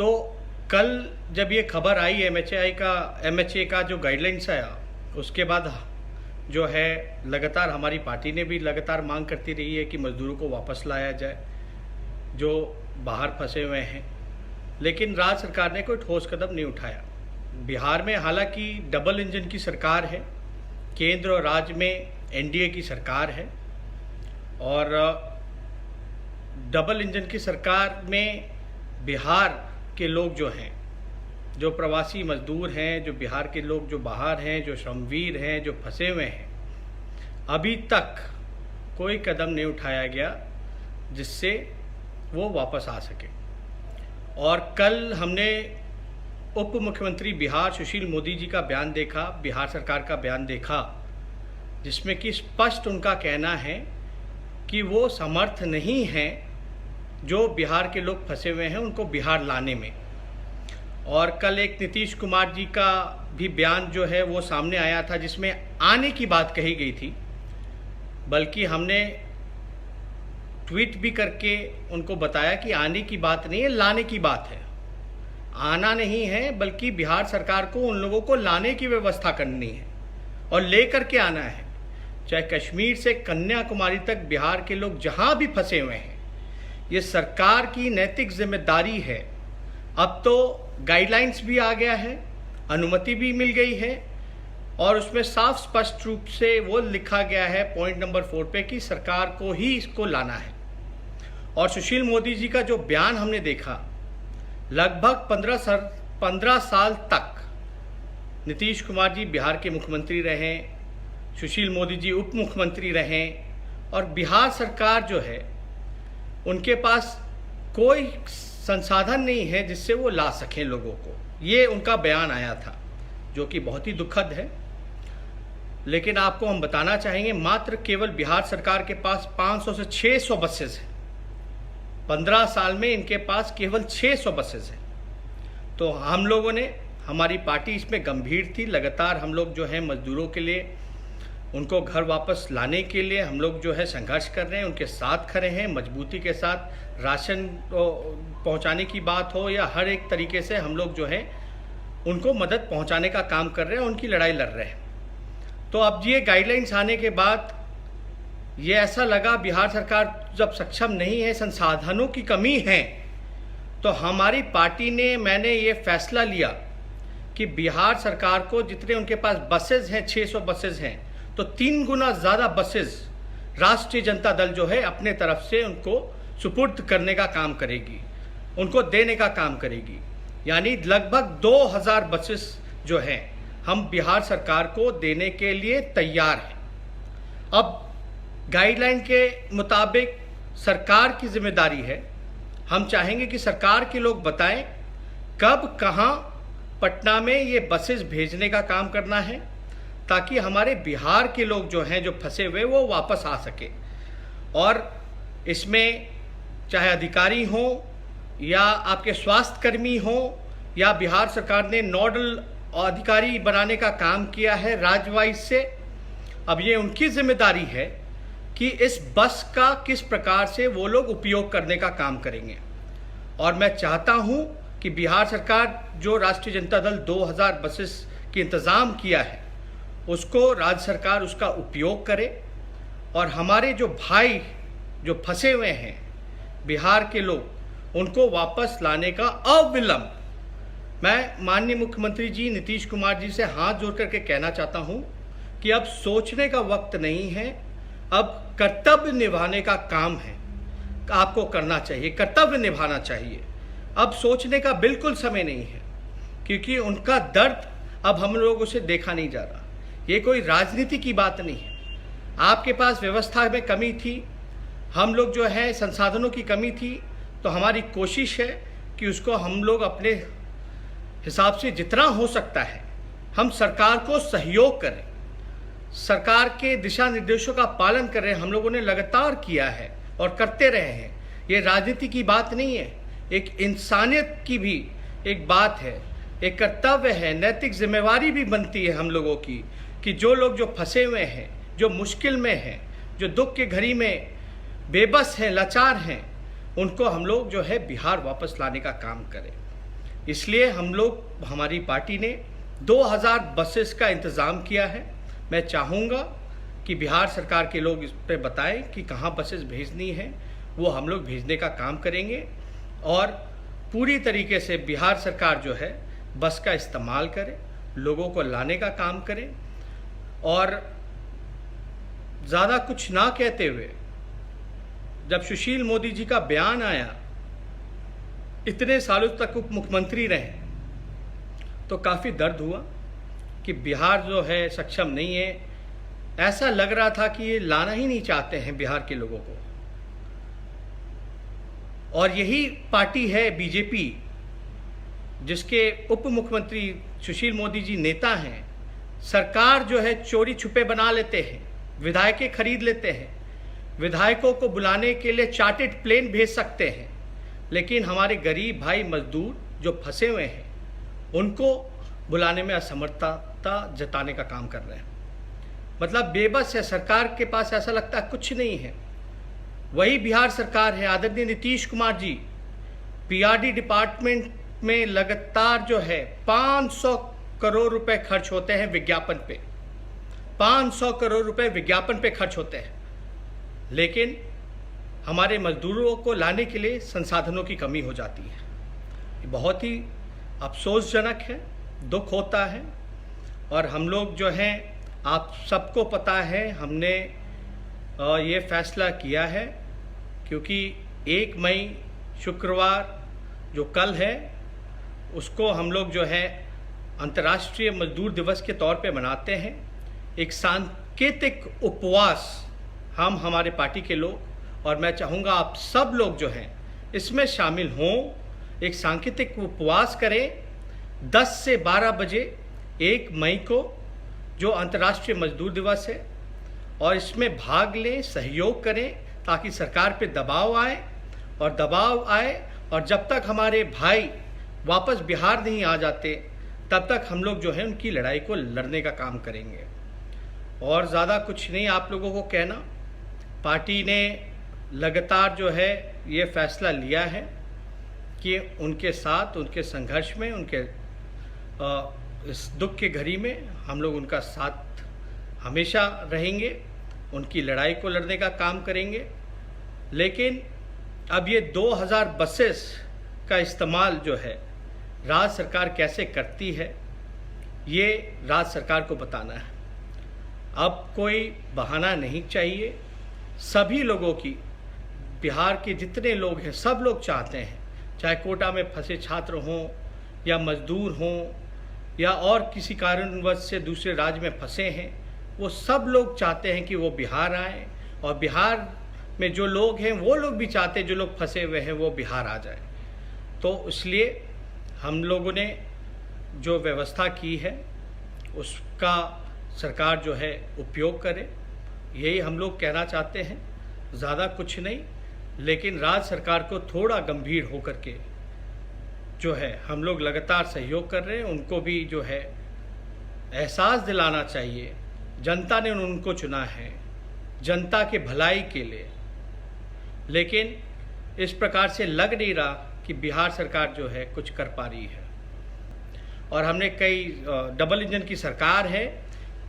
तो कल जब ये खबर आई एमएचए का जो गाइडलाइंस आया, उसके बाद जो है लगातार हमारी पार्टी ने भी लगातार मांग करती रही है कि मजदूरों को वापस लाया जाए जो बाहर फंसे हुए हैं, लेकिन राज्य सरकार ने कोई ठोस कदम नहीं उठाया। बिहार में हालांकि डबल इंजन की सरकार है, केंद्र और राज्य में एनडीए की सरकार है, और डबल इंजन की सरकार में बिहार के लोग जो हैं, जो प्रवासी मजदूर हैं, जो बिहार के लोग जो बाहर हैं, जो श्रमवीर हैं, जो फंसे हुए हैं, अभी तक कोई कदम नहीं उठाया गया जिससे वो वापस आ सके। और कल हमने उप मुख्यमंत्री बिहार सुशील मोदी जी का बयान देखा, बिहार सरकार का बयान देखा, जिसमें कि स्पष्ट उनका कहना है कि वो समर्थ नहीं हैं जो बिहार के लोग फंसे हुए हैं उनको बिहार लाने में। और कल एक नीतीश कुमार जी का भी बयान जो है वो सामने आया था, जिसमें आने की बात कही गई थी, बल्कि हमने ट्वीट भी करके उनको बताया कि आने की बात नहीं है, लाने की बात है। आना नहीं है, बल्कि बिहार सरकार को उन लोगों को लाने की व्यवस्था करनी है और लेकर के आना है। चाहे कश्मीर से कन्याकुमारी तक बिहार के लोग जहां भी फंसे हुए हैं, ये सरकार की नैतिक जिम्मेदारी है। अब तो गाइडलाइंस भी आ गया है, अनुमति भी मिल गई है, और उसमें साफ स्पष्ट रूप से वो लिखा गया है पॉइंट नंबर 4 पे कि सरकार को ही इसको लाना है। और सुशील मोदी जी का जो बयान हमने देखा, लगभग 15 साल तक नीतीश कुमार जी बिहार के मुख्यमंत्री रहे, सुशील मोदी जी उप मुख्यमंत्री रहे, और बिहार सरकार जो है उनके पास कोई संसाधन नहीं है जिससे वो ला सकें लोगों को। ये उनका बयान आया था, जो कि बहुत ही दुखद है। लेकिन आपको हम बताना चाहेंगे, मात्र केवल बिहार सरकार के पास 500 से 600 बसेस हैं। 15 साल में इनके पास केवल 600 बसेस हैं। तो हम लोगों ने, हमारी पार्टी इसमें गंभीर थी। लगातार हम लोग जो है मजदूरों के लिए, उनको घर वापस लाने के लिए हम लोग जो है संघर्ष कर रहे हैं, उनके साथ खड़े हैं मजबूती के साथ। राशन पहुंचाने की बात हो या हर एक तरीके से हम लोग जो है उनको मदद पहुंचाने का काम कर रहे हैं, उनकी लड़ाई लड़ रहे हैं। तो अब ये गाइडलाइंस आने के बाद ये ऐसा लगा, बिहार सरकार जब सक्षम नहीं है, संसाधनों की कमी है, तो हमारी पार्टी ने, मैंने ये फैसला लिया कि बिहार सरकार को जितने उनके पास बसेस हैं, 600 बसेस हैं, तो 3 गुना ज़्यादा बसेस राष्ट्रीय जनता दल जो है अपने तरफ से उनको सुपुर्द करने का काम करेगी, उनको देने का काम करेगी। यानी लगभग 2000 बसेस जो हैं हम बिहार सरकार को देने के लिए तैयार हैं। अब गाइडलाइन के मुताबिक सरकार की जिम्मेदारी है, हम चाहेंगे कि सरकार के लोग बताएं कब कहां पटना में ये बसेस भेजने का काम करना है, ताकि हमारे बिहार के लोग जो हैं, जो फंसे हुए, वो वापस आ सके। और इसमें चाहे अधिकारी हों या आपके स्वास्थ्य कर्मी हों, या बिहार सरकार ने नोडल अधिकारी बनाने का काम किया है राज्य वाइज से, अब ये उनकी जिम्मेदारी है कि इस बस का किस प्रकार से वो लोग उपयोग करने का काम करेंगे। और मैं चाहता हूं कि बिहार सरकार जो राष्ट्रीय जनता दल 2000 बसेस की इंतज़ाम किया है, उसको राज्य सरकार उसका उपयोग करे, और हमारे जो भाई जो फंसे हुए हैं बिहार के लोग, उनको वापस लाने का अविलंब, मैं माननीय मुख्यमंत्री जी नीतीश कुमार जी से हाथ जोड़ करके कहना चाहता हूं कि अब सोचने का वक्त नहीं है, अब कर्तव्य निभाने का काम है, आपको करना चाहिए, कर्तव्य निभाना चाहिए। अब सोचने का बिल्कुल समय नहीं है, क्योंकि उनका दर्द अब हम लोगों से देखा नहीं जा रहा। ये कोई राजनीति की बात नहीं है। आपके पास व्यवस्था में कमी थी, हम लोग जो है संसाधनों की कमी थी, तो हमारी कोशिश है कि उसको हम लोग अपने हिसाब से जितना हो सकता है हम सरकार को सहयोग करें, सरकार के दिशा निर्देशों का पालन करें। हम लोगों ने लगातार किया है और करते रहे हैं। ये राजनीति की बात नहीं है, एक इंसानियत की भी एक बात है, एक कर्तव्य है, नैतिक जिम्मेवारी भी बनती है हम लोगों की कि जो लोग जो फंसे हुए हैं, जो मुश्किल में हैं, जो दुख के घड़ी में बेबस हैं, लाचार हैं, उनको हम लोग जो है बिहार वापस लाने का काम करें। इसलिए हम लोग, हमारी पार्टी ने 2000 बसेस का इंतज़ाम किया है। मैं चाहूँगा कि बिहार सरकार के लोग इस पे बताएं कि कहाँ बसेस भेजनी है, वो हम लोग भेजने का काम करेंगे और पूरी तरीके से बिहार सरकार जो है बस का इस्तेमाल करे, लोगों को लाने का काम करे और ज़्यादा कुछ ना कहते हुए, जब सुशील मोदी जी का बयान आया, इतने सालों तक उप मुख्यमंत्री रहे, तो काफ़ी दर्द हुआ कि बिहार जो है सक्षम नहीं है। ऐसा लग रहा था कि ये लाना ही नहीं चाहते हैं बिहार के लोगों को। और यही पार्टी है बीजेपी, जिसके उप मुख्यमंत्री सुशील मोदी जी नेता हैं। सरकार जो है चोरी छुपे बना लेते हैं, विधायकें खरीद लेते हैं, विधायकों को बुलाने के लिए चार्टर्ड प्लेन भेज सकते हैं, लेकिन हमारे गरीब भाई मजदूर जो फंसे हुए हैं उनको बुलाने में असमर्थता जताने का काम कर रहे हैं। मतलब बेबस है सरकार के पास, ऐसा लगता है कुछ नहीं है। वही बिहार सरकार है, आदरणीय नीतीश कुमार जी, पीआरडी डिपार्टमेंट में लगातार जो है 500 करोड़ रुपए खर्च होते हैं विज्ञापन पे, 500 करोड़ रुपए विज्ञापन पे खर्च होते हैं, लेकिन हमारे मजदूरों को लाने के लिए संसाधनों की कमी हो जाती है। ये बहुत ही अफसोसजनक है, दुख होता है। और हम लोग जो हैं, आप सबको पता है, हमने ये फैसला किया है क्योंकि 1 मई शुक्रवार जो कल है, उसको हम लोग जो है अंतर्राष्ट्रीय मजदूर दिवस के तौर पे मनाते हैं। एक सांकेतिक उपवास हम, हमारे पार्टी के लोग, और मैं चाहूँगा आप सब लोग जो हैं इसमें शामिल हों। एक सांकेतिक उपवास करें 10 से 12 बजे 1 मई को, जो अंतर्राष्ट्रीय मजदूर दिवस है, और इसमें भाग लें, सहयोग करें, ताकि सरकार पे दबाव आए और जब तक हमारे भाई वापस बिहार नहीं आ जाते तब तक हम लोग जो है उनकी लड़ाई को लड़ने का काम करेंगे। और ज़्यादा कुछ नहीं आप लोगों को कहना। पार्टी ने लगातार जो है ये फैसला लिया है कि उनके साथ, उनके संघर्ष में, उनके इस दुख के घड़ी में हम लोग उनका साथ हमेशा रहेंगे, उनकी लड़ाई को लड़ने का काम करेंगे। लेकिन अब ये 2000 बसेस का इस्तेमाल जो है राज्य सरकार कैसे करती है, ये राज्य सरकार को बताना है। अब कोई बहाना नहीं चाहिए। सभी लोगों की, बिहार के जितने लोग हैं सब लोग चाहते हैं, चाहे कोटा में फंसे छात्र हों या मजदूर हों या और किसी कारणवश से दूसरे राज्य में फंसे हैं, वो सब लोग चाहते हैं कि वो बिहार आए। और बिहार में जो लोग हैं वो लोग भी चाहते हैं, जो लोग फंसे हुए हैं वो बिहार आ जाए। तो इसलिए हम लोगों ने जो व्यवस्था की है उसका सरकार जो है उपयोग करे, यही हम लोग कहना चाहते हैं। ज़्यादा कुछ नहीं, लेकिन राज्य सरकार को थोड़ा गंभीर होकर के जो है हम लोग लगातार सहयोग कर रहे हैं। उनको भी जो है एहसास दिलाना चाहिए, जनता ने उनको चुना है जनता के भलाई के लिए। लेकिन इस प्रकार से लग नहीं रहा कि बिहार सरकार जो है कुछ कर पा रही है। और हमने कई डबल इंजन की सरकार है,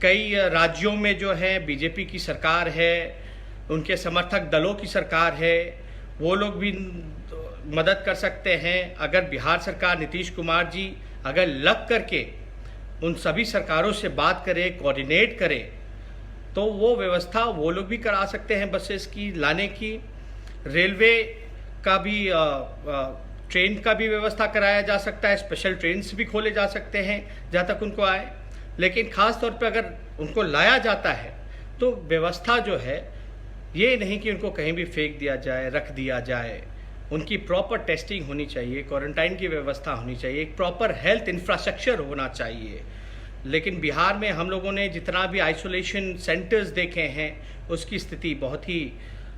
कई राज्यों में जो है बीजेपी की सरकार है, उनके समर्थक दलों की सरकार है, वो लोग भी मदद कर सकते हैं। अगर बिहार सरकार, नीतीश कुमार जी अगर लग करके उन सभी सरकारों से बात करें, कोऑर्डिनेट करें, तो वो व्यवस्था वो लोग भी करा सकते हैं बसेस की लाने की। रेलवे का भी ट्रेन का भी व्यवस्था कराया जा सकता है, स्पेशल ट्रेन्स भी खोले जा सकते हैं जहाँ तक उनको आए। लेकिन ख़ास तौर पे अगर उनको लाया जाता है तो व्यवस्था जो है ये नहीं कि उनको कहीं भी फेंक दिया जाए, रख दिया जाए। उनकी प्रॉपर टेस्टिंग होनी चाहिए, क्वारंटाइन की व्यवस्था होनी चाहिए, एक प्रॉपर हेल्थ इंफ्रास्ट्रक्चर होना चाहिए। लेकिन बिहार में हम लोगों ने जितना भी आइसोलेशन सेंटर्स देखे हैं उसकी स्थिति बहुत ही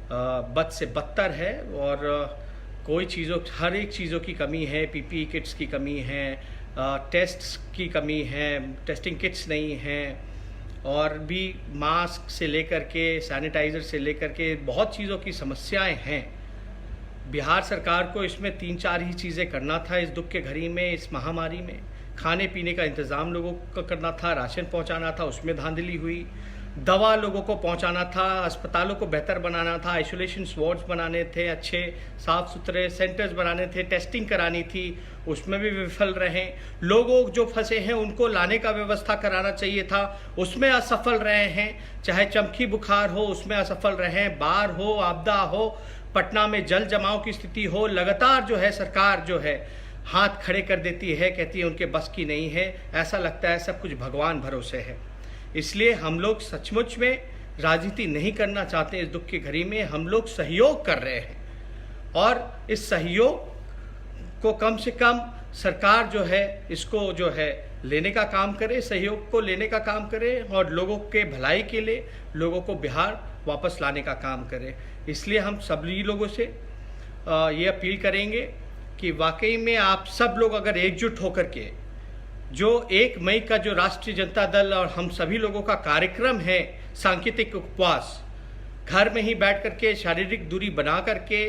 बद से बदतर है। और हर एक चीज़ों की कमी है, पीपीई किट्स की कमी है, टेस्ट्स की कमी है, टेस्टिंग किट्स नहीं हैं, और भी मास्क से लेकर के सैनिटाइज़र से लेकर के बहुत चीज़ों की समस्याएं हैं। बिहार सरकार को इसमें 3-4 ही चीज़ें करना था इस दुख के घड़ी में, इस महामारी में। खाने पीने का इंतज़ाम लोगों को करना था, राशन पहुंचाना था, उसमें धांधली हुई। दवा लोगों को पहुंचाना था, अस्पतालों को बेहतर बनाना था, आइसोलेशन वार्ड्स बनाने थे, अच्छे साफ़ सुथरे सेंटर्स बनाने थे, टेस्टिंग करानी थी, उसमें भी विफल रहे। लोगों जो फंसे हैं उनको लाने का व्यवस्था कराना चाहिए था, उसमें असफल रहे हैं। चाहे चमकी बुखार हो उसमें असफल रहे हैं, बाढ़ हो, आपदा हो, पटना में जल जमाव की स्थिति हो, लगातार जो है सरकार जो है हाथ खड़े कर देती है, कहती है उनके बस की नहीं है। ऐसा लगता है सब कुछ भगवान भरोसे है। इसलिए हम लोग सचमुच में राजनीति नहीं करना चाहते। इस दुख की घड़ी में हम लोग सहयोग कर रहे हैं और इस सहयोग को कम से कम सरकार जो है इसको जो है लेने का काम करे, सहयोग को लेने का काम करे और लोगों के भलाई के लिए लोगों को बिहार वापस लाने का काम करे। इसलिए हम सभी लोगों से ये अपील करेंगे कि वाकई में आप सब लोग अगर एकजुट होकर के जो 1 मई का जो राष्ट्रीय जनता दल और हम सभी लोगों का कार्यक्रम है सांकेतिक उपवास, घर में ही बैठ करके शारीरिक दूरी बना करके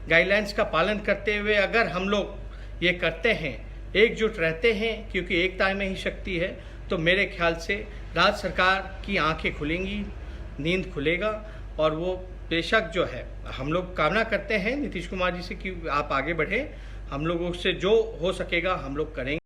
गाइडलाइंस का पालन करते हुए अगर हम लोग ये करते हैं, एकजुट रहते हैं, क्योंकि एकता में ही शक्ति है, तो मेरे ख्याल से राज्य सरकार की आंखें खुलेंगी, नींद खुलेगा और वो बेशक जो है हम लोग कामना करते हैं नीतीश कुमार जी से कि आप आगे बढ़ें। हम लोगों से जो हो सकेगा हम लोग करेंगे।